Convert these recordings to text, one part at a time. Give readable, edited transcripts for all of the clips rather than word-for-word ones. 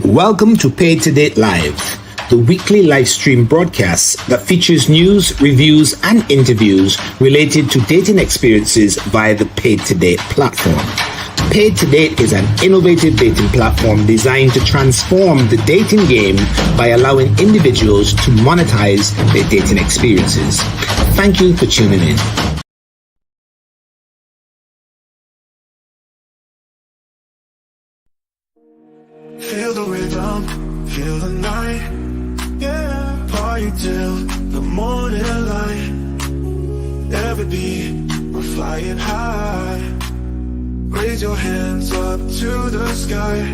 Welcome to Paid2Date Live, the weekly live stream broadcast that features news, reviews, and interviews related to dating experiences via the Paid2Date platform. Paid2Date is an innovative dating platform designed to transform the dating game by allowing individuals to monetize their dating experiences. Thank you for tuning in. Feel the rhythm, feel the night, yeah. Party till the morning light. Every beat, we're flying high. Raise your hands up to the sky.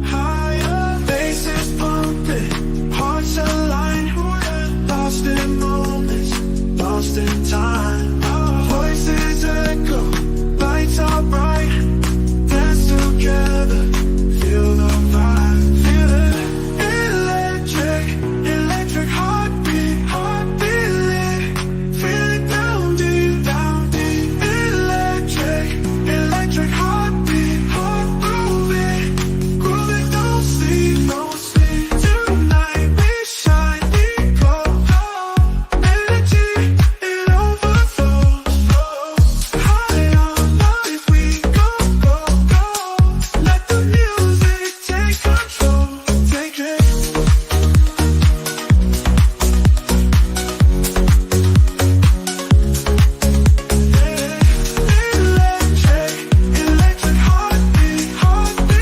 Higher, faces pumping, hearts align. Lost in moments, lost in time. Voices echo, lights are bright. Dance together. Feel the vibe, feel it, electric heartbeat, heartbeat lit. Feel it down deep, electric heartbeat, heart grooving, don't sleep. Tonight we shine, we glow, energy, it overflows. High on life we go, let the music take control, take it. Electric heartbeat, heartbeat.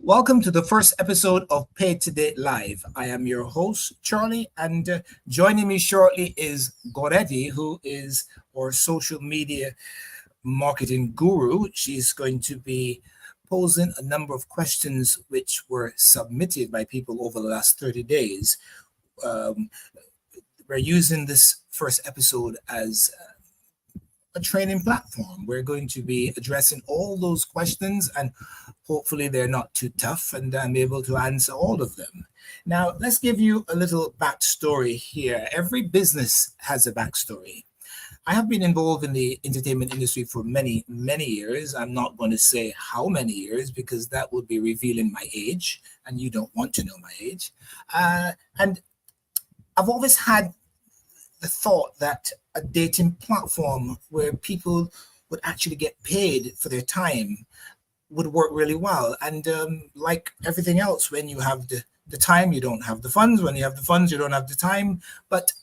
Welcome to the first episode of Paid2Date Live. I am your host, Charlie, and joining me shortly is Goretti, who is our social media marketing guru. She's going to be posing a number of questions which were submitted by people over the last 30 days. We're using this first episode as a training platform. We're going to be addressing all those questions, and hopefully they're not too tough, and I'm able to answer all of them. Now, let's give you a little backstory here. Every business has a backstory. I have been involved in the entertainment industry for many, many years. I'm not going to say how many years because that would be revealing my age, and you don't want to know my age. And I've always had the thought that a dating platform where people would actually get paid for their time would work really well. And like everything else, when you have the time, you don't have the funds. When you have the funds, you don't have the time. But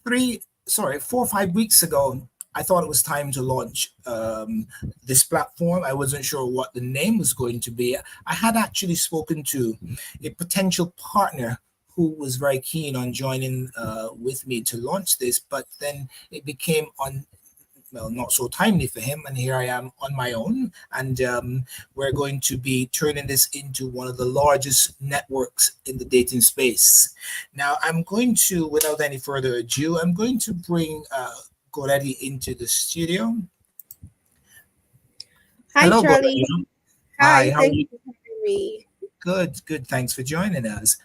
4 or 5 weeks ago, I thought it was time to launch this platform. I wasn't sure what the name was going to be. I had actually spoken to a potential partner who was very keen on joining with me to launch this, but then it became not so timely for him, and here I am on my own, and we're going to be turning this into one of the largest networks in the dating space. Now, I'm going to, without any further ado, I'm going to bring Goretti into the studio. Hi, Hello, Charlie. Goretti. Hi, how are thank you? you for having me. Good. Thanks for joining us.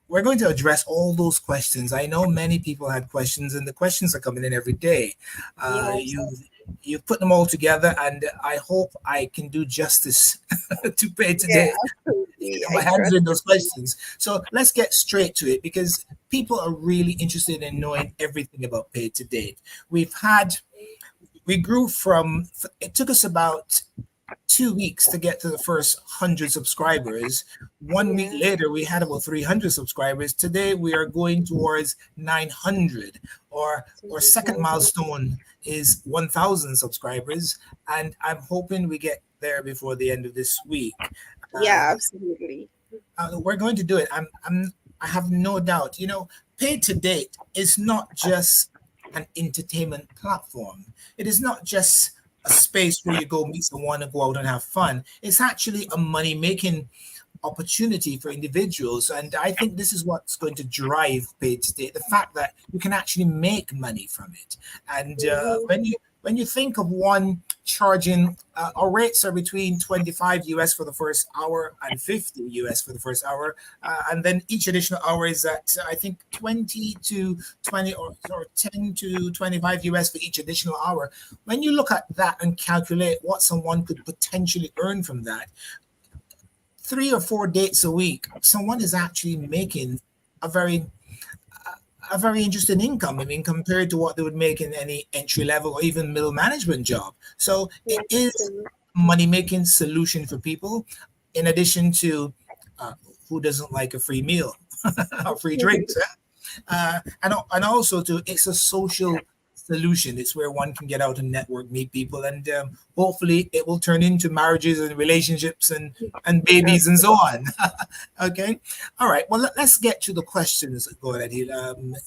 We're going to address all those questions. I know many people had questions, and the questions are coming in every day. Yes. You've put them all together, and I hope I can do justice to Paid2Date. Yeah, absolutely. My I hands trust in those questions. So let's get straight to it because people are really interested in knowing everything about Paid2Date. We grew from, it took us about 2 weeks to get to the first 100 subscribers. 1 week later, we had about 300 subscribers. Today, we are going towards 900. Our second milestone is 1,000 subscribers, and I'm hoping we get there before the end of this week. Yeah, absolutely. We're going to do it. I have no doubt. You know, Paid2Date is not just an entertainment platform. It is not just a space where you go meet someone and go out and have fun. It's actually a money-making opportunity for individuals. And I think this is what's going to drive Paid2Date, the fact that you can actually make money from it. And when you think of one charging, our rates are between 25 US for the first hour and 50 US for the first hour. And then each additional hour is at, I think, 20 to 20 or 10 to 25 US for each additional hour. When you look at that and calculate what someone could potentially earn from that, 3 or 4 dates a week, someone is actually making a very interesting income. I mean, compared to what they would make in any entry level or even middle management job. So it is a money making solution for people. In addition to who doesn't like a free meal or free drinks, and also to it's a social solution. It's where one can get out and network, meet people, and hopefully it will turn into marriages and relationships and babies and so on. Okay, all right. Well, let's get to the questions, Goretti.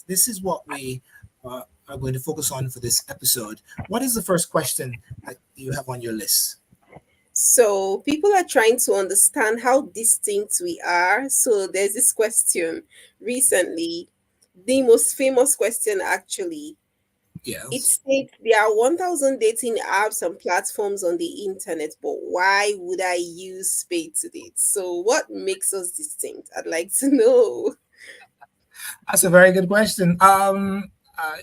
This is what we are going to focus on for this episode. What is the first question that you have on your list? So people are trying to understand how distinct we are. So there's this question recently, the most famous question actually. It Yes. states there are 1,000 dating apps and platforms on the internet, but why would I use Paid2Date? So what makes us distinct? I'd like to know. That's a very good question.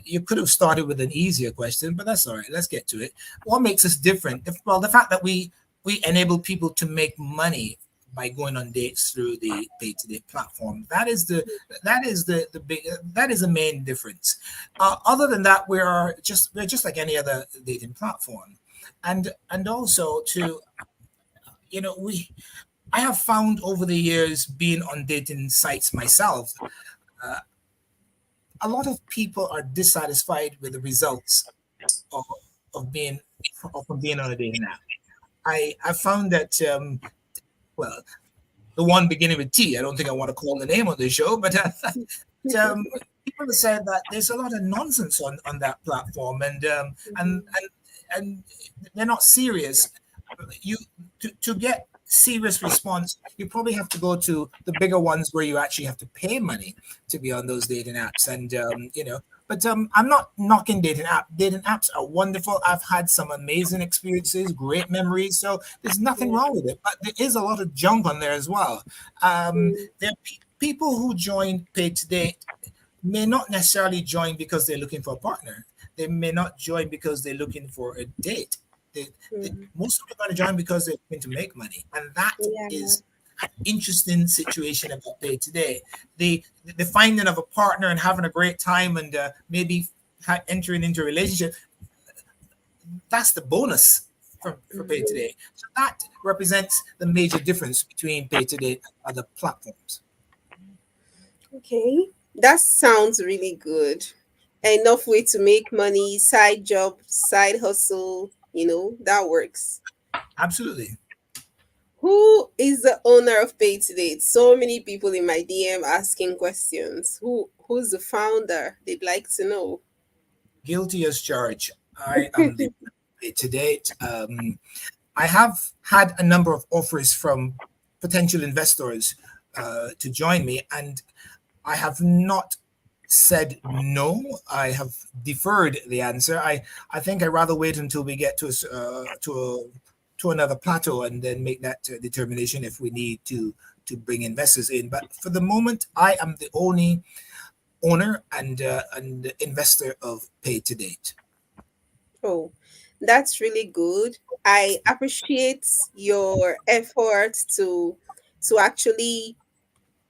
You could have started with an easier question, but that's all right. Let's get to it. What makes us different? Well, the fact that we enable people to make money by going on dates through the Paid2Date platform. That is the big that is the main difference. Other than that, we're just like any other dating platform, and also to I have found over the years being on dating sites myself, a lot of people are dissatisfied with the results of, from being on a dating app. I found that well, the one beginning with T. I don't think I want to call the name of the show, but um, people have said that there's a lot of nonsense on that platform, and they're not serious. You to get serious response, you probably have to go to the bigger ones where you actually have to pay money to be on those dating apps, and But I'm not knocking dating apps. Dating apps are wonderful. I've had some amazing experiences, great memories. So there's nothing wrong with it. But there is a lot of junk on there as well. There are people who join Paid2Date may not necessarily join because they're looking for a partner. They may not join because they're looking for a date. Most of them are going to join because they're looking to make money, and that is an interesting situation about Paid2Date. The finding of a partner and having a great time and maybe entering into a relationship, that's the bonus for Paid2Date. So that represents the major difference between Paid2Date and other platforms. Okay, that sounds really good. Enough way to make money, side job, side hustle, that works. Absolutely. Who is the owner of Paid2Date? So many people in my DM asking questions. Who's the founder? They'd like to know. Guilty as charged. I am the Paid2Date. I have had a number of offers from potential investors to join me, and I have not said no. I have deferred the answer. I think I'd rather wait until we get to another plateau and then make that determination if we need to bring investors in. But for the moment, I am the only owner and investor of Paid2Date. Oh, that's really good. I appreciate your effort to actually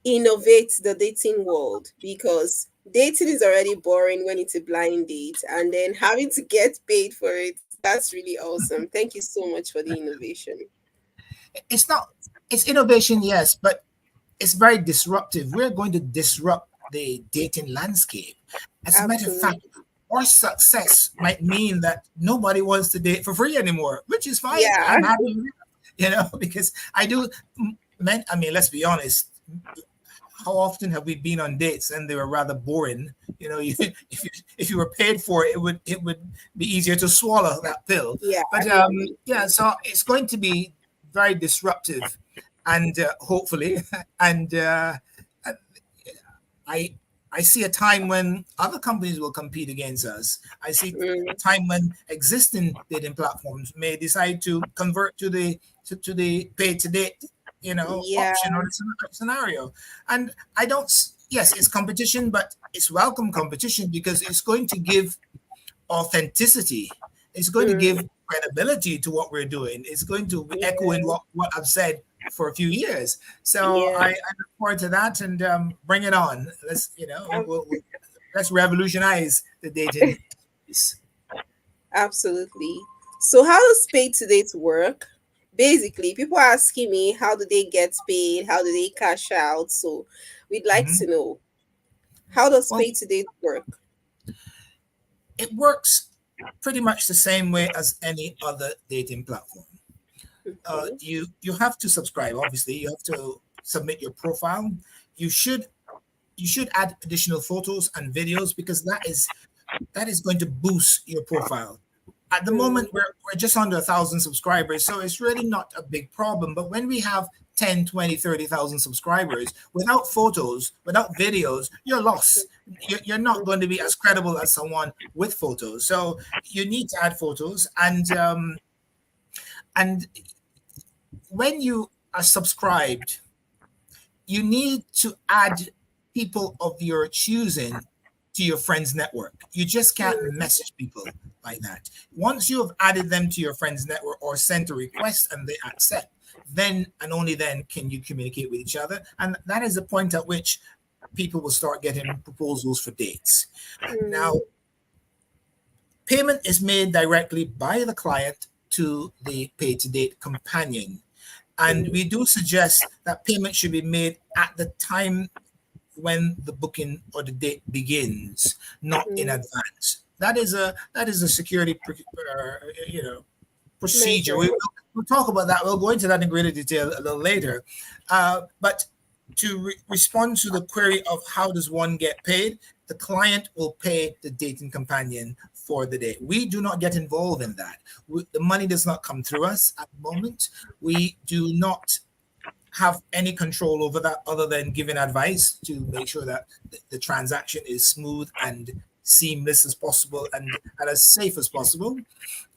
innovate the dating world, because dating is already boring when it's a blind date, and then having to get paid for it, that's really awesome. Thank you so much for the innovation. It's not, it's innovation, yes, but it's very disruptive. We're going to disrupt the dating landscape. As a matter of fact, Absolutely. our success might mean that nobody wants to date for free anymore, which is fine. Yeah. I'm happy with it, because I do. I mean, let's be honest. How often have we been on dates and they were rather boring? If you were paid for it, it would be easier to swallow that pill. Yeah, But I agree. yeah, so it's going to be very disruptive, and hopefully, and I I see a time when other companies will compete against us. I see a Mm, time when existing dating platforms may decide to convert to the pay to date, yeah. option or scenario. And I don't. Yes, it's competition, but it's welcome competition because it's going to give authenticity. It's going to Mm, give credibility to what we're doing. It's going to be echoing yeah. what I've said for a few years. So Yeah. I look forward to that and bring it on. Let's let's revolutionize the dating space. Absolutely. So, how does Paid to Date work? Basically, people are asking me how do they get paid? How do they cash out? So, we'd like to Mhm. know, how does Well, Paid to Date work? it works pretty much the same way as any other dating platform. Okay. You have to subscribe. Obviously, you have to submit your profile. You should you should add additional photos and videos because that is going to boost your profile. At the Mm, moment, we're just under 1,000 subscribers, so it's really not a big problem. But when we have 10, 20, 30,000 subscribers, without photos, without videos, you're lost. You're not going to be as credible as someone with photos. So you need to add photos, and when you are subscribed, you need to add people of your choosing to your friends network. You just can't mm, message people like that. Once you have added them to your friends network or sent a request and they accept, then and only then can you communicate with each other. And that is the point at which people will start getting proposals for dates. Now, mm, payment is made directly by the client to the pay to date companion. And mm, we do suggest that payment should be made at the time when the booking or the date begins, not in mm. advance. That is a security procedure. Measure. We'll talk about that. We'll go into that in greater detail a little later. But to respond to the query of how does one get paid, the client will pay the dating companion for the date. We do not get involved in that. The money does not come through us at the moment. We do not have any control over that other than giving advice to make sure that the transaction is smooth and seamless as possible and as safe as possible.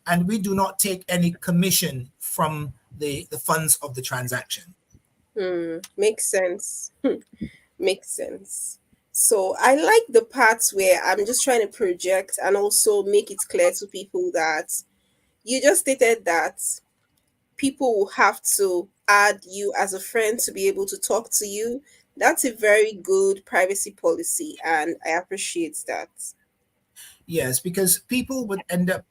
And we do not take any commission from the funds of the transaction. Makes sense. Makes sense. So I like the parts where I'm just trying to project and also make it clear to people that you just stated that people will have to add you as a friend to be able to talk to you. That's a very good privacy policy, and I appreciate that. Yes, because people would end up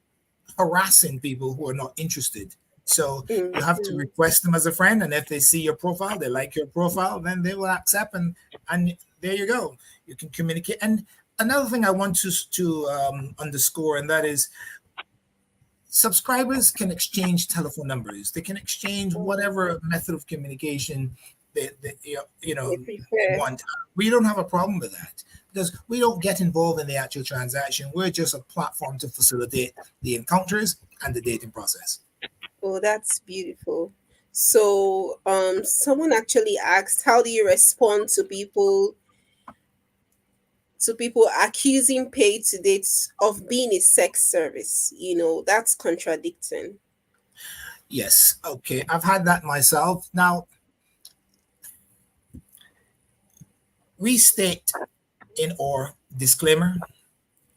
harassing people who are not interested. So Mm, you have to mm, request them as a friend, and if they see your profile, they like your profile, then they will accept, and there you go. You can communicate. And another thing I want to underscore, and that is subscribers can exchange telephone numbers. They can exchange mm. whatever method of communication they They prefer. want. We don't have a problem with that because we don't get involved in the actual transaction. We're just a platform to facilitate the encounters and the dating process. Oh, that's beautiful. So, someone actually asked, how do you respond to people accusing Pay to Date of being a sex service? That's contradicting. Yes, okay. I've had that myself. Now, we state in our disclaimer,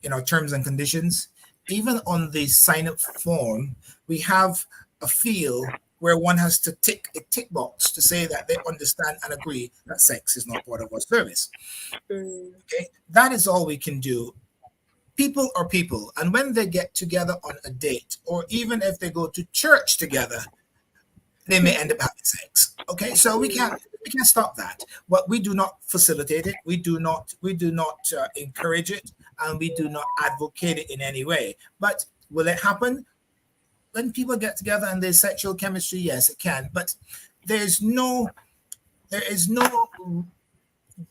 in our terms and conditions, even on the sign up form, we have a field where one has to tick a tick box to say that they understand and agree that sex is not part of our service. Mm, Okay, that is all we can do. People are people, and when they get together on a date, or even if they go to church together, they may end up having sex. Okay, so mm, we can't stop that, but we do not facilitate it. We do not encourage it, and we do not advocate it in any way. But will it happen when people get together and there's sexual chemistry? Yes, it can. But there's no there is no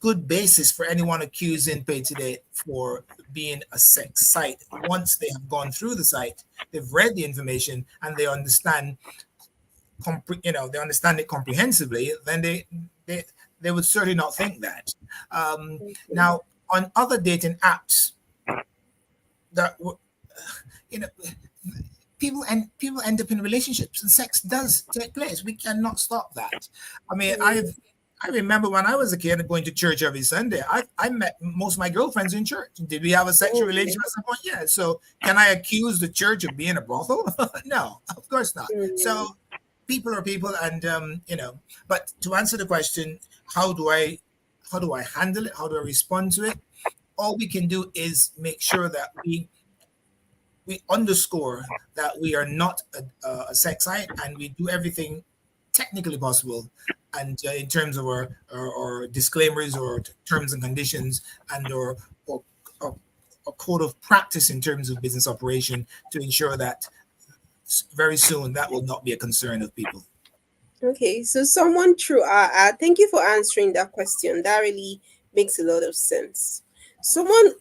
good basis for anyone accusing Pay Today for being a sex site. Once they have gone through the site, they've read the information and they understand they understand it comprehensively, then they they would certainly not think that. Okay. Now, on other dating apps, that you know people end up in relationships and sex does take place. We cannot stop that. I mean, Mm. I remember when I was a kid going to church every Sunday. I met most of my girlfriends in church. Did we have a sexual Oh, relationship at some point? Yeah. So can I accuse the church of being a brothel? No, of course not. mm, So people are people, and But to answer the question, how do I handle it? How do I respond to it? All we can do is make sure that we underscore that we are not a sex site, and we do everything technically possible, and in terms of our disclaimers or terms and conditions, and or, or a code of practice in terms of business operation, to ensure that very soon that will not be a concern of people. okay. So someone threw thank you for answering that question. That really makes a lot of sense. Someone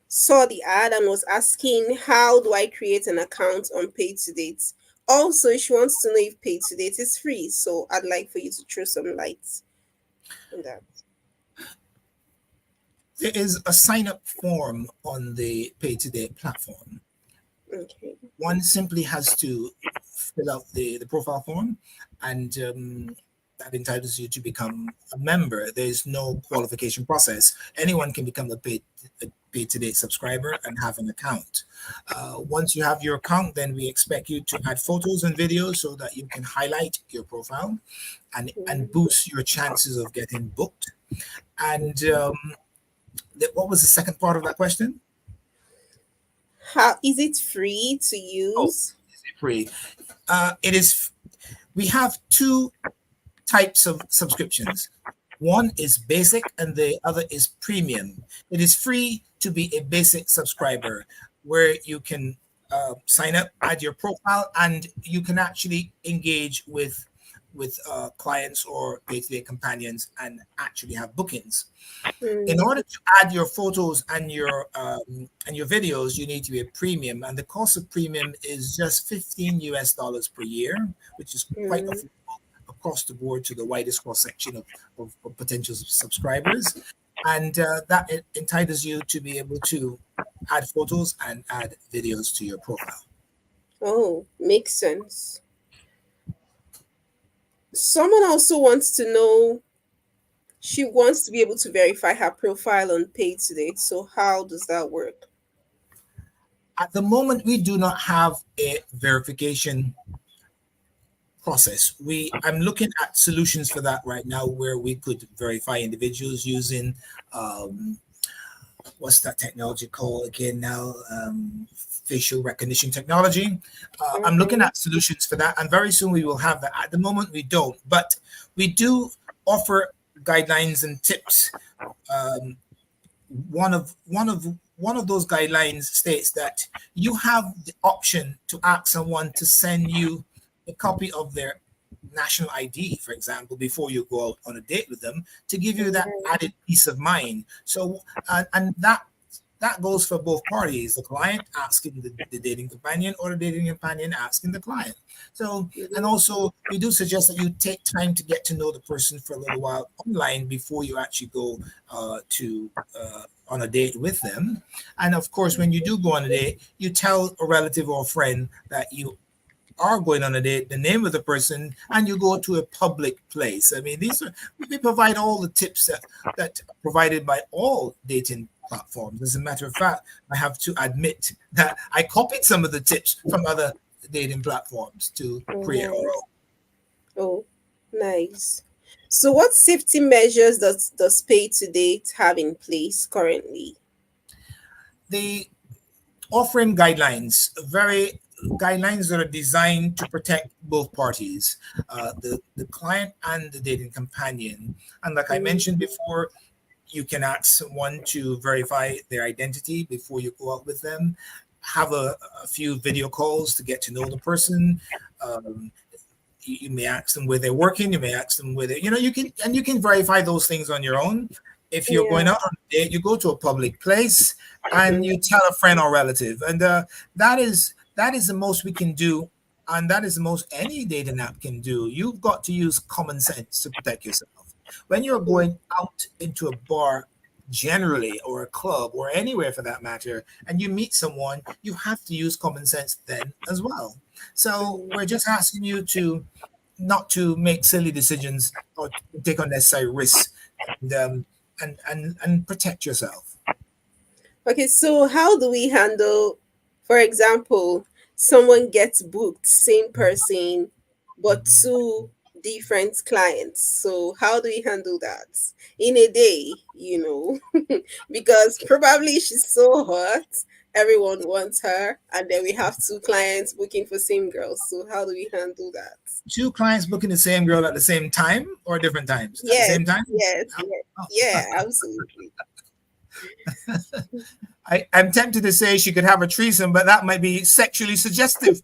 saw the ad and was asking, how do I create an account on Paid2Date? Also, she wants to know if Paid2Date is free. So I'd like for you to throw some light on that. There is a sign up form on the Pay2Date platform. Okay. One simply has to fill out the profile form, and that entitles you to become a member. There's no qualification process. Anyone can become a Pay2Date subscriber and have an account. Once you have your account, then we expect you to add photos and videos so that you can highlight your profile and Mm. boost your chances of getting booked. And what was the second part of that question? How is it free to Oh, use? free. It is. We have two types of subscriptions. One is basic and the other is premium. It is free to be a basic subscriber, where you can sign up, add your profile, and you can actually engage with clients or day-to-day companions and actually have bookings. In Mm, order to add your photos and your videos, you need to be a premium, and the cost of premium is just $15 per year, which is quite mm. affordable across the board to the widest cross section of potential subscribers, and that entitles you to be able to add photos and add videos to your profile. Oh, makes sense. Someone also wants to know, she wants to be able to verify her profile on Paid2Date. So how does that work? At the moment, we do not have a verification process. I'm looking at solutions for that right now, where we could verify individuals using what's that technology called again now? Facial recognition technology. I'm looking Okay. at solutions for that, and very soon we will have that. At the moment, we don't, but we do offer guidelines and tips. Um, one of those guidelines states that you have the option to ask someone to send you a copy of their national ID, for example, before you go out on a date with them, to give you that Mm, added peace of mind. So, and that goes for both parties, the client asking the dating companion, or the dating companion asking the client. So, and mm, also we do suggest that you take time to get to know the person for a little while online before you actually go to on a date with them. And of course, when you do go on a date, you tell a relative or a friend that you are going on a date, the name of the person, and you go to a public place. I mean, these are we provide all the tips that are provided by all dating platforms. As a matter of fact, I have to admit that I copied some of the tips from other dating platforms to create our mm. own. Oh, nice. So what safety measures does Paid2Date have in place currently? The offering guidelines, very guidelines that are designed to protect both parties, the client and the dating companion. And like I Mm, mentioned before, you can ask someone to verify their identity before you go out with them. Have a few video calls to get to know the person. Um, you may ask them where they're working. You may ask them where you can verify those things on your own. If you're yeah. going out on a date, you go to a public place and Mm, you tell a friend or relative, and that is the most we can do And that is the most any dating app can do. You've got to use common sense to protect yourself. When you're Mm, going out into a bar generally, or a club, or anywhere for that matter, and you meet someone, you have to use common sense then as well. So mm. we're just asking you to not to make silly decisions or take unnecessary risks, and and protect yourself. Okay, so how do we handle, for example, someone gets booked, same person, but two different clients? So how do we handle that in a day, because probably she's so hot, everyone wants her, and then we have two clients booking for same girl. So how do we handle that? Two clients booking the same girl at the same time, or different times? At the Yes, same time? yes, Oh, yes. oh. Yeah, absolutely. I'm tempted to say she could have a threesome, but that might be sexually suggestive.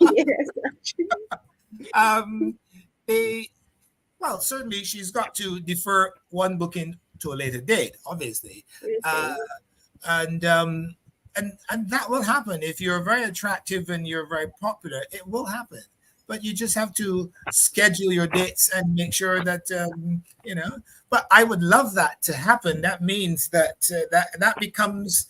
Yes, actually. um, they, well, certainly she's got to defer one booking to a later date, obviously, uh, Okay. and and that will happen if you're very attractive and you're very popular. It will happen, but you just have to schedule your dates and make sure that you know. But I would love that to happen. That means that that becomes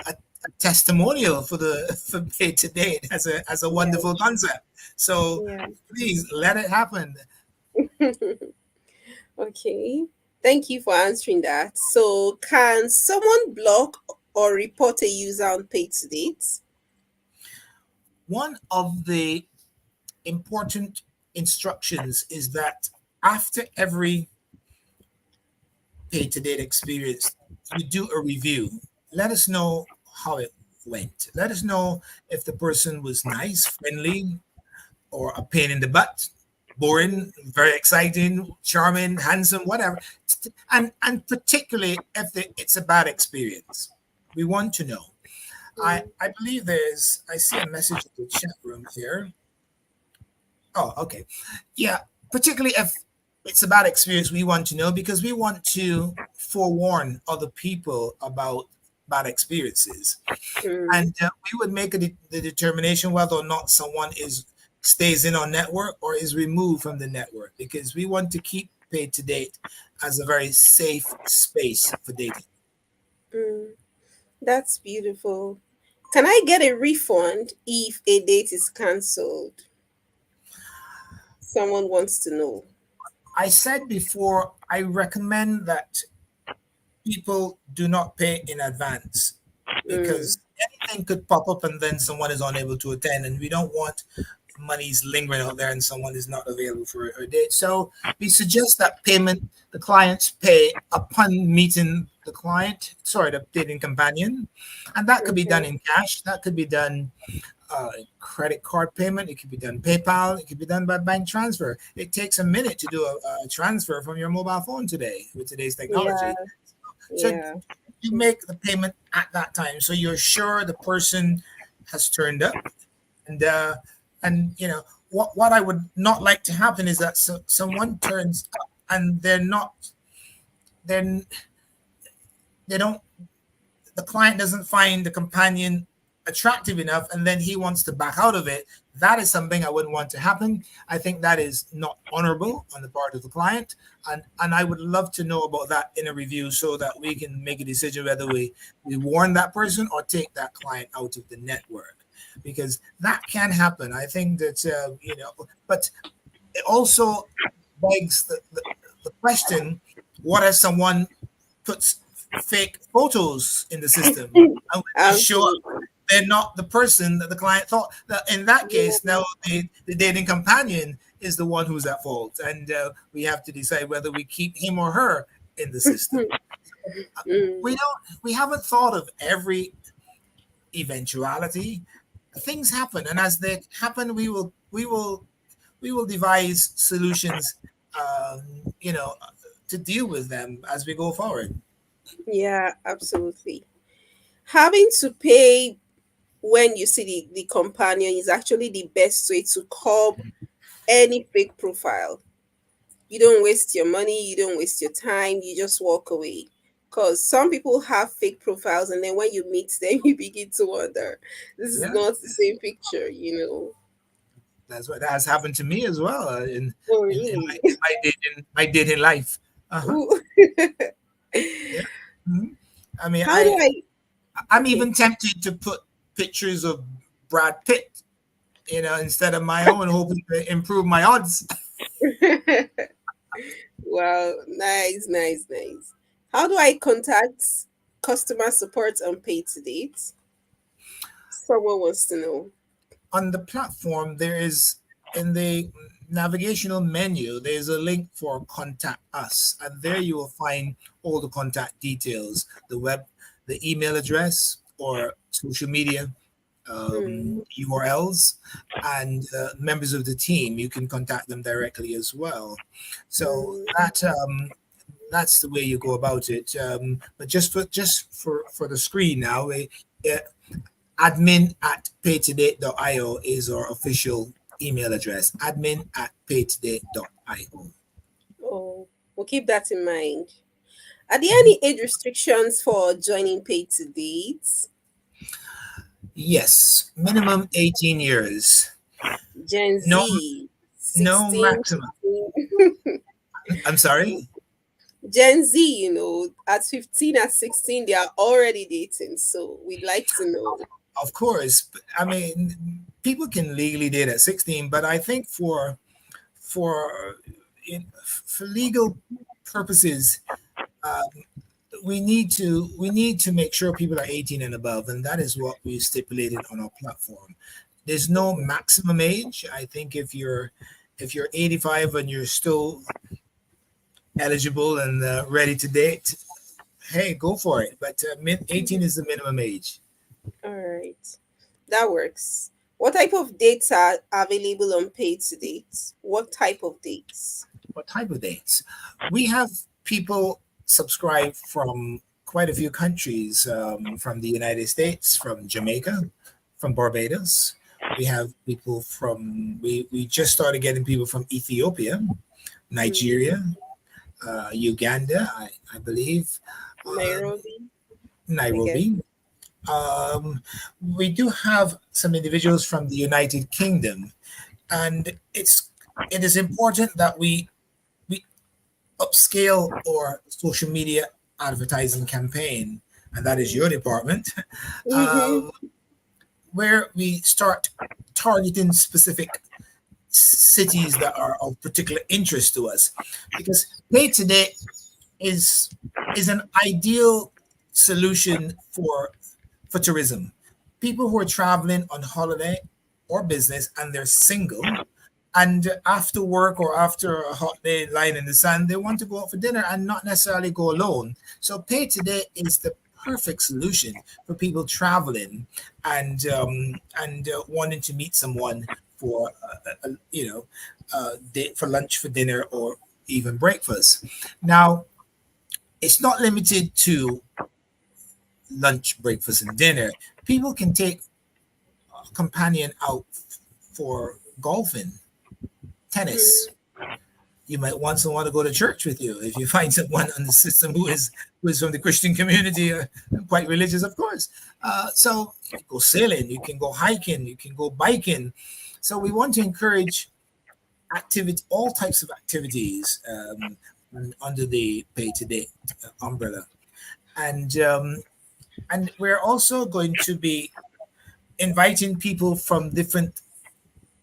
a testimonial for the for Paid2Date as a Yeah, wonderful concept. So yeah. please let it happen. Okay. Thank you for answering that. So, can someone block or report a user on paid to date? One of the important instructions is that after every Paid2Date experience, you do a review. Let us know how it went. Let us know if the person was nice, friendly, or a pain in the butt, boring, very exciting, charming, handsome, whatever. And particularly if it's a bad experience. We want to know. Mm, I believe I see a message in the chat room here. Oh, okay. Yeah, particularly if it's a bad experience, we want to know because we want to forewarn other people about bad experiences. mm, And we would make the determination whether or not someone is stays in our network or is removed from the network, because we want to keep Paid2Date as a very safe space for dating. mm. That's beautiful. Can I get a refund if a date is cancelled? Someone wants to know. I said before, I recommend that people do not pay in advance, Mm, because anything could pop up and then someone is unable to attend, and we don't want money's lingering out there and someone is not available for a date. So we suggest that the clients pay upon meeting the client, sorry, the dating companion. And that could be done okay. in cash, that could be done credit card payment, it could be done PayPal, it could be done by bank transfer. It takes a minute to do a transfer from your mobile phone today with today's Yeah, technology. So yeah. you make the payment at that time, so you're sure the person has turned up. And what I would not like to happen is that someone turns up and then they don't the client doesn't find the companion attractive enough, and then he wants to back out of it. That is something I wouldn't want to happen. I think that is not honorable on the part of the client, and I would love to know about that in a review so that we can make a decision whether we warn that person or take that client out of the network, because that can happen. I think that but it also begs the question: what if someone puts fake photos in the system, and when they show up, Absolutely. they're not the person that the client thought? That in that case, Yeah. now the dating companion is the one who's at fault, and we have to decide whether we keep him or her in the system. Mm, We haven't thought of every eventuality. Things happen, and as they happen, we will devise solutions, you know, to deal with them as we go forward. yeah, absolutely. Having to pay when you see the companion is actually the best way to curb any fake profile. You don't waste your money, you don't waste your time, you just walk away. Because some people have fake profiles, and then when you meet them, you begin to wonder, this is Yeah. not the same picture, you know. That's what has happened to me as well Oh, in really? my dating life. Uh-huh. Ooh. Yeah. Mhm. I mean, How do I? I'm Okay. even tempted to put pictures of Brad Pitt, instead of my own, hoping to improve my odds. Wow, nice, nice, nice. How do I contact customer support on Paid to Date? Someone wants to know. On the platform, there is in the navigational menu, there's a link for contact us, and there you will find all the contact details, the email address or social media Mm, URLs, and members of the team. You can contact them directly as well. So mm, that's the way you go about it. But just for the screen now, uh, admin@paid2date.io is our official email address. Admin@paid2date.io. oh, we'll keep that in mind. Are there any age restrictions for joining Paid to Date? Yes, minimum 18 years. Gen No, Z, no 16, maximum. 15. I'm sorry. Gen Z, at 15, at 16, they are already dating. So we'd like to know. Of course, I mean, people can legally date at 16, but I think for for legal purposes, we need to make sure people are 18 and above, and that is what we stipulated on our platform. There's no Okay. maximum age. I think if you're 85 and you're still eligible and ready to date, hey, go for it. But 18 is the minimum age. All right. That works. What type of dates are available on Paid to Date? What type of dates? What type of dates? We have people subscribe from quite a few countries, from the United States, from Jamaica, from Barbados. We have people we just started getting people from Ethiopia, Mm, Nigeria, Uganda, I believe, um, Nairobi, I guess. Nairobi. Um, we do have some individuals from the United Kingdom, and it is important that we upscale our social media advertising campaign, and that is your department, Mm-hmm. um, where we start targeting specific cities that are of particular interest to us, because day to day is is an ideal solution for tourism. People who are traveling on holiday or business and they're single, and after work or after a hot day lying in the sun, they want to go out for dinner and not necessarily go alone. So Pay Today is the perfect solution for people traveling and wanting to meet someone for date for lunch, for dinner, or even breakfast. Now, it's not limited to lunch, breakfast, and dinner. People can take a companion out for golfing, tennis. Mm, You might want someone to go to church with you if you find someone on the system who is from the Christian community, quite religious, of course. So you can go sailing, you can go hiking, you can go biking. So we want to encourage activity, all types of activities, under the Pay to Date umbrella, and we're also going to be inviting people from different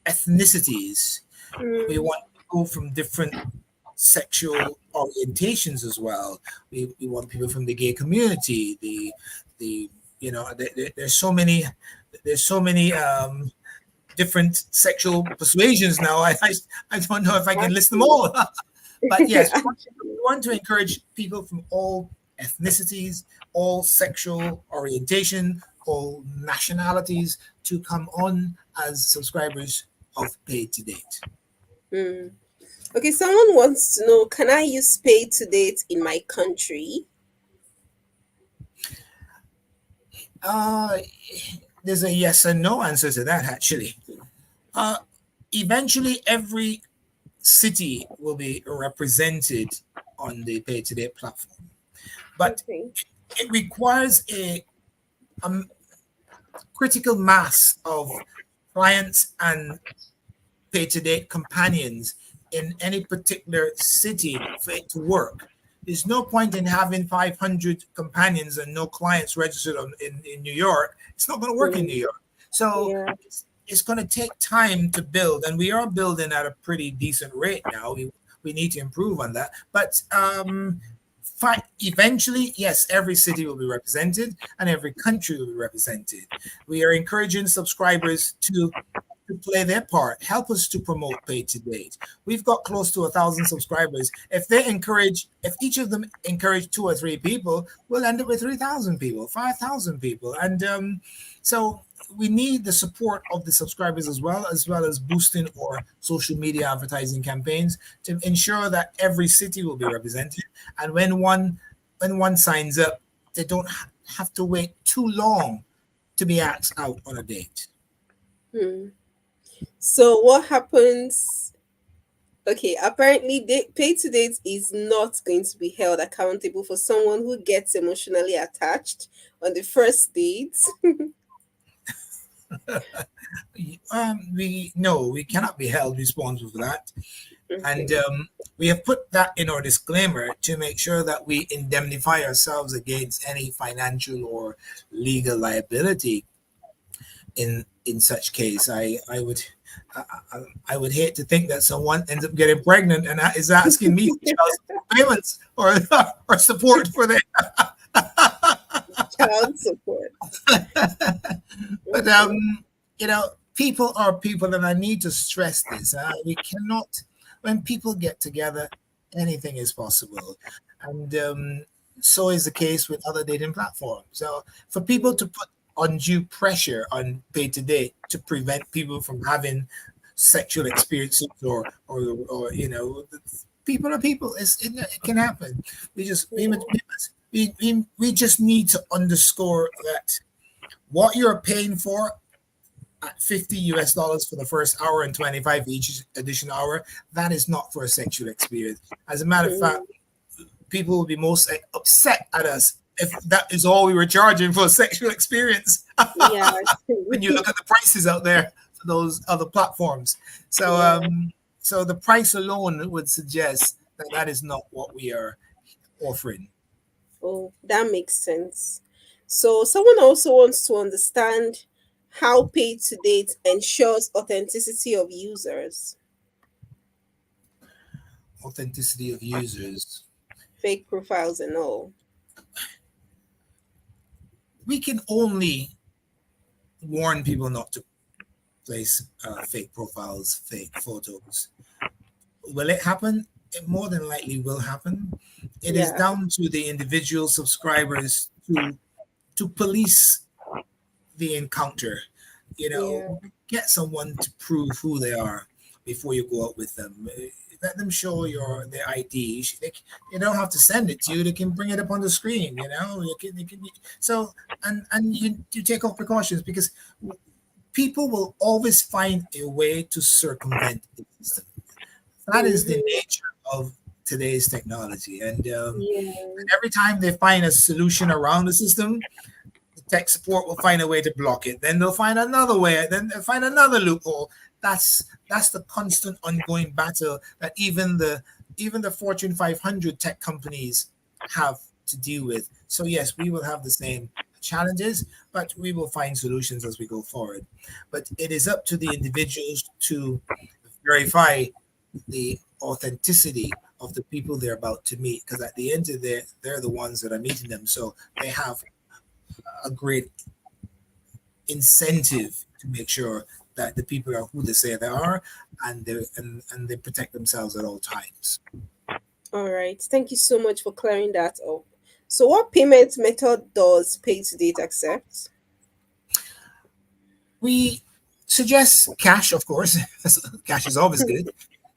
ethnicities. We mm, want people from different sexual orientations as well. We want people from the gay community. The there's so many different sexual persuasions now. I don't know if I can list them actually, all. But yes, we actually. want to encourage people from all ethnicities, all sexual orientation, all nationalities to come on as subscribers of Paid to Date. Mm. Okay, someone wants to know, can I use Paid to Date in my country? Uh, there's a yes and no answer to that, actually. Uh, Eventually, every city will be represented on the Pay to Date platform, but Okay. it requires a um, critical mass of clients and pay to date companions in any particular city for it to work. There's no point in having 500 companions and no clients registered in New York. It's not going to work in New Mm, York. So yeah. it's going to take time to build, and we are building at a pretty decent rate now. We need to improve on that. But eventually, yes, every city will be represented and every country will be represented. We are encouraging subscribers to play their part, help us to promote Paid to Date. We've got close to 1,000 subscribers. If each of them encourage two or three people, we'll end up with 3,000 people, 5,000 people. And so we need the support of the subscribers as well as boosting our social media advertising campaigns to ensure that every city will be represented. And when one signs up, they don't have to wait too long to be asked out on a date. Hmm. So what happens? Okay, apparently, pay to date is not going to be held accountable for someone who gets emotionally attached on the first date. We no, we cannot be held responsible for that, and Okay. we have put that in our disclaimer to make sure that we indemnify ourselves against any financial or legal liability in such case. I, I would hate to think that someone ends up getting pregnant and is asking me for child payments or or support for their. Child support. But Okay. people are people, and I need to stress this. We cannot, when people get together, anything is possible, and so is the case with other dating platforms. So for people to put undue pressure on Pay to Date to prevent people from having sexual experiences or people are people. It can happen. We just need to underscore that what you're paying for at $50 for the first hour and 25 each additional hour, that is not for a sexual experience. As a matter of fact, Mm, people will be most upset at us if that is all we were charging for a sexual experience. yeah. When you look at the prices out there for those other platforms, so Yeah. so the price alone would suggest that that is not what we are offering. Oh, that makes sense. So someone also wants to understand how pay to date ensures authenticity of users, Authenticity of users. fake profiles and all. We can only warn people not to place fake profiles, fake photos. Will it happen? It more than likely will happen. It is Yeah. down to the individual subscribers to police the encounter. Yeah. Get someone to prove who they are before you go out with them. Let them show their ID. They don't have to send it to you. They can bring it up on the screen. So and you take all precautions because people will always find a way to circumvent the system. That is the Mm-hmm. nature of today's technology, and Yeah. every time they find a solution around the system, the tech support will find a way to block it. Then they'll find another way. Then they'll find another loophole. That's the constant ongoing battle that even the Fortune 500 tech companies have to deal with. So yes, we will have the same challenges, but we will find solutions as we go forward. But it is up to the individuals to verify the authenticity of the people they're about to meet, because at the end of the day, they're the ones that are meeting them. So they have a great incentive to make sure that the people are who they say they are, and they protect themselves at all times. All right. Thank you so much for clearing that up. So what payment method does pay to date accept? We suggest cash, of course. Cash is always good.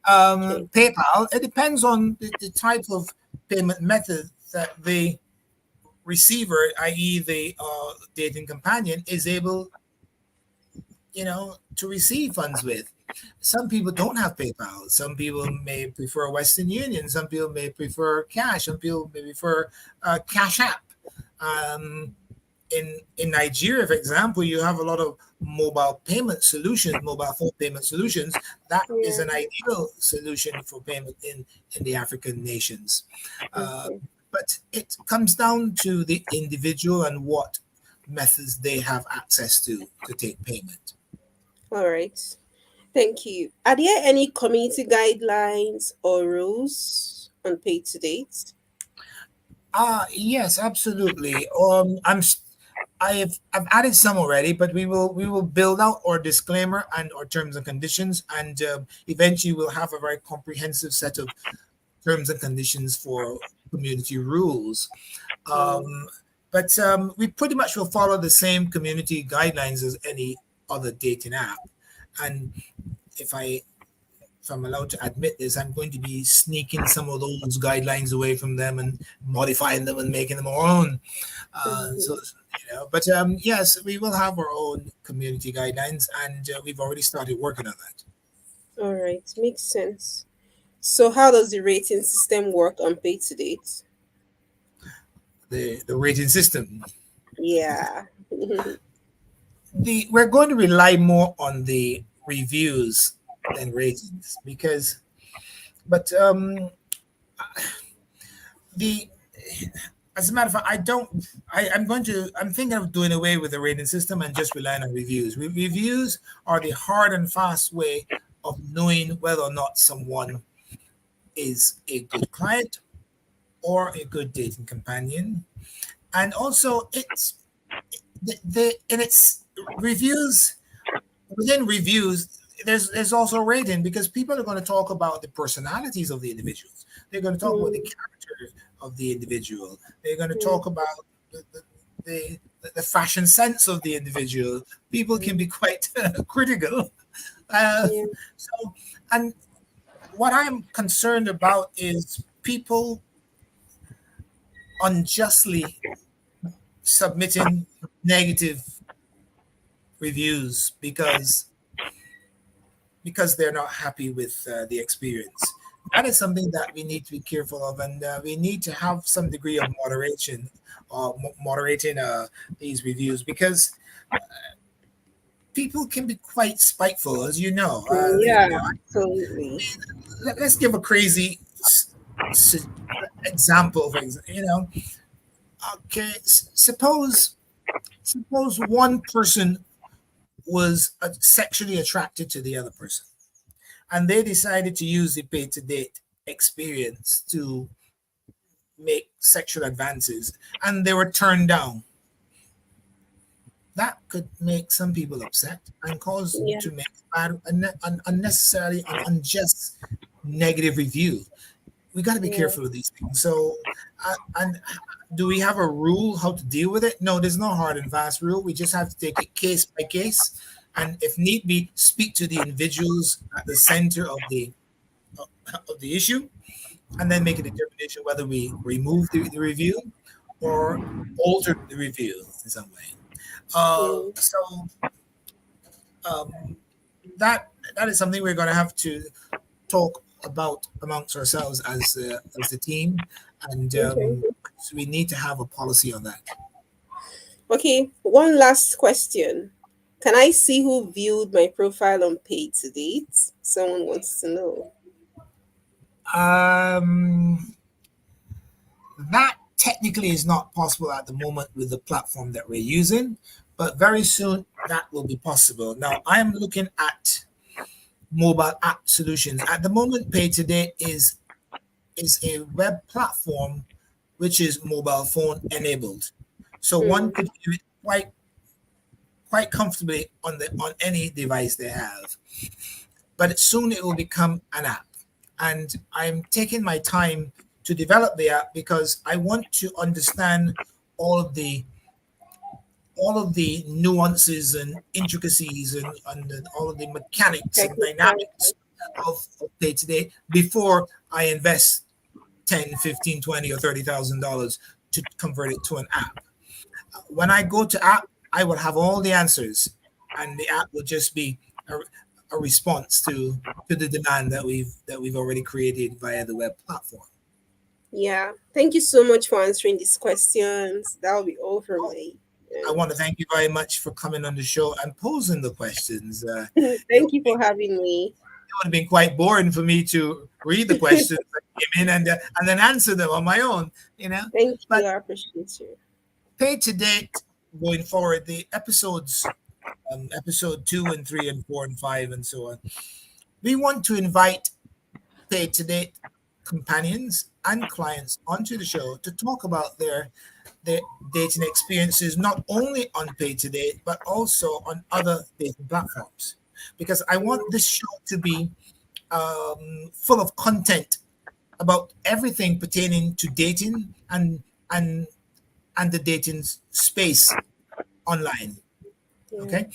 Okay. PayPal. It depends on the type of payment method that the receiver, i.e., the dating companion, is able, to receive funds with. Some people don't have PayPal. Some people may prefer Western Union. Some people may prefer cash. Some people may prefer Cash App. Um, in Nigeria, for example, you have a lot of mobile payment solutions, mobile phone payment solutions. That is Yeah. an ideal solution for payment in the African nations. Uh, Okay. but it comes down to the individual and what methods they have access to take payment. All right. Thank you. Are there any community guidelines or rules on paid to date? Yes, absolutely. I've added some already, but we will build out our disclaimer and our terms and conditions, and eventually we'll have a very comprehensive set of terms and conditions for community rules. Mm, Um, but we pretty much will follow the same community guidelines as any other dating app. And if I if I'm allowed to admit this, I'm going to be sneaking some of those guidelines away from them and modifying them and making them our own. mhm. But yes, we will have our own community guidelines, and we've already started working on that. All right. Makes sense. So, how does the rating system work on paid to date? The rating system. Yeah. The We're going to rely more on the reviews than ratings because, but the as a matter of fact, I don't. I'm thinking of doing away with the rating system and just relying on reviews. Reviews are the hard and fast way of knowing whether or not someone is a good client or a good dating companion, and also the in its reviews within reviews. There's also rating because people are going to talk about the personalities of the individuals. They're going to talk about the Mm, character of the individual. They're going to mm, talk about the, the fashion sense of the individual. People can mm. be quite critical. Uh, Yeah. so, and what I'm concerned about is people unjustly submitting negative reviews because they're not happy with the experience. That is something that we need to be careful of, and we need to have some degree of moderation, moderating these reviews because people can be quite spiteful, as you know. Yeah, absolutely. Let's give a crazy s- example. For example, okay, suppose one person was sexually attracted to the other person, and they decided to use the pay to date experience to make sexual advances, and they were turned down. That could make some people upset and cause them Yeah. to make an unnecessary and unjust negative review. We got to be Yeah. careful of these things. So, and do we have a rule how to deal with it? No, there's no hard and fast rule. We just have to take it case by case, and if need be, speak to the individuals at the center of the issue, and then make a determination whether we remove the review or alter the review in some way. Mm, So um, that is something we're going to have to talk about amongst ourselves as the team, and okay. so we need to have a policy on that. Okay. One last question. Can I see who viewed my profile on paid to date? Someone wants to know. Um, that technically is not possible at the moment with the platform that we're using, but very soon that will be possible. Now I'm looking at mobile app solutions. At the moment, Pay2Date is a web platform which is mobile phone enabled. So one Mm, could do it quite comfortably on any device they have. But soon it will become an app. And I'm taking my time to develop the app because I want to understand all of the all of the nuances and intricacies and all of the mechanics and technical. dynamics of day to day before I invest 10, 15, 20, or $30,000 to convert it to an app. When I go to app, I will have all the answers, and the app will just be a response to the demand that we've already created via the web platform. Yeah. Thank you so much for answering these questions. That'll be all from me. I want to thank you very much for coming on the show and posing the questions. Thank you for having me. It would have been quite boring for me to read the questions that came in and then answer them on my own, Thank you. But I appreciate you. Paid2Date, going forward, the episodes, episode 2 and 3 and 4 and 5 and so on, we want to invite Paid2Date companions and clients onto the show to talk about their dating experiences, not only on Paid2Date, but also on other dating platforms. Because I want this show to be full of content about everything pertaining to dating and the dating space online. Okay,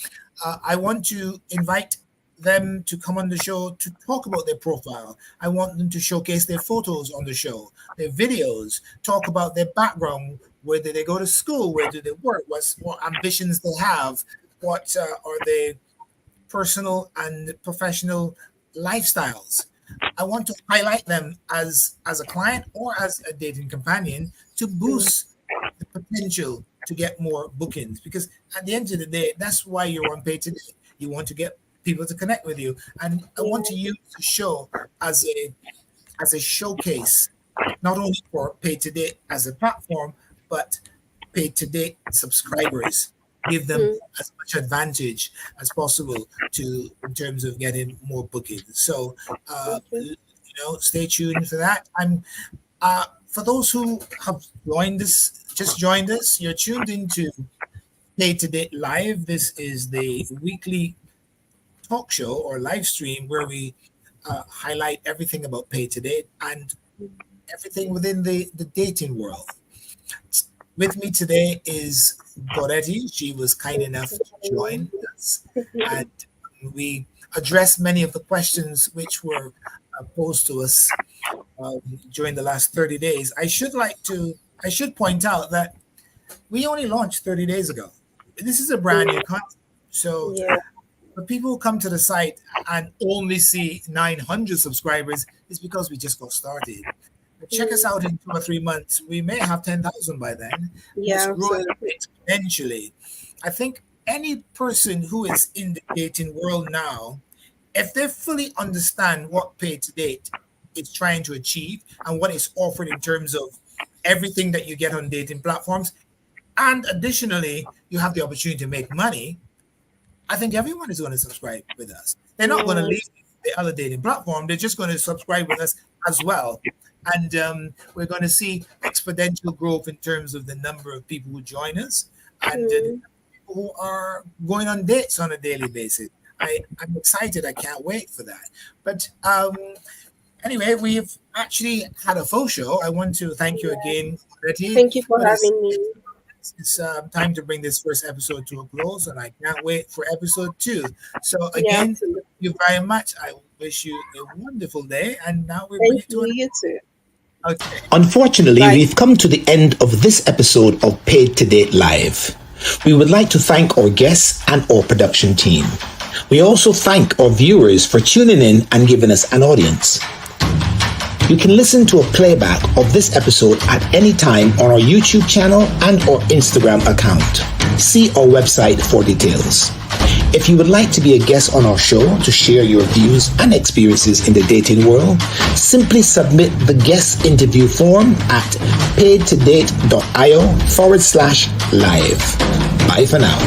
I want to invite them to come on the show to talk about their profile. I want them to showcase their photos on the show, their videos, talk about their background, where did they go to school, where do they work, what ambitions they have, what are their personal and professional lifestyles. I want to highlight them as a client or as a dating companion to boost the potential to get more bookings, because at the end of the day, that's why you're on Paid2Date. You want to get people to connect with you, and I want to use the show as a showcase, not only for Paid2Date as a platform, but Paid2Date subscribers. Give them as much advantage as possible in terms of getting more bookings. So stay tuned for that. I'm for those who have just joined us, you're tuned into Paid2Date Live. This is the weekly talk show or live stream where we highlight everything about Paid2Date and everything within the dating world. With me today is Goretti. She was kind enough to join us, and we addressed many of the questions which were posed to us during the last 30 days. I should point out that we only launched 30 days ago. This is a brand new concept. So for people who come to the site and only see 900 subscribers, it's because we just got started. But check us out in 2 or 3 months. We may have 10,000 by then. Yeah, it's growing exponentially. I think any person who is in the dating world now, if they fully understand what Paid2Date is trying to achieve and what is offered in terms of everything that you get on dating platforms, and additionally, you have the opportunity to make money, I think everyone is going to subscribe with us. They're not going to leave the other dating platform. They're just going to subscribe with us as well. And we're going to see exponential growth in terms of the number of people who join us and the people who are going on dates on a daily basis. I'm excited. I can't wait for that. But anyway, we've actually had a full show. I want to thank you again, Goretti. Thank you for having me. It's time to bring this first episode to a close, and I can't wait for episode 2. So again, thank you very much. I wish you a wonderful day. And now we're Thank you too. Okay. Unfortunately, we've come to the end of this episode of Paid2Date Live. We would like to thank our guests and our production team. We also thank our viewers for tuning in and giving us an audience. You can listen to a playback of this episode at any time on our YouTube channel and our Instagram account. See our website for details. If you would like to be a guest on our show to share your views and experiences in the dating world, simply submit the guest interview form at paid2date.io/live. Bye for now.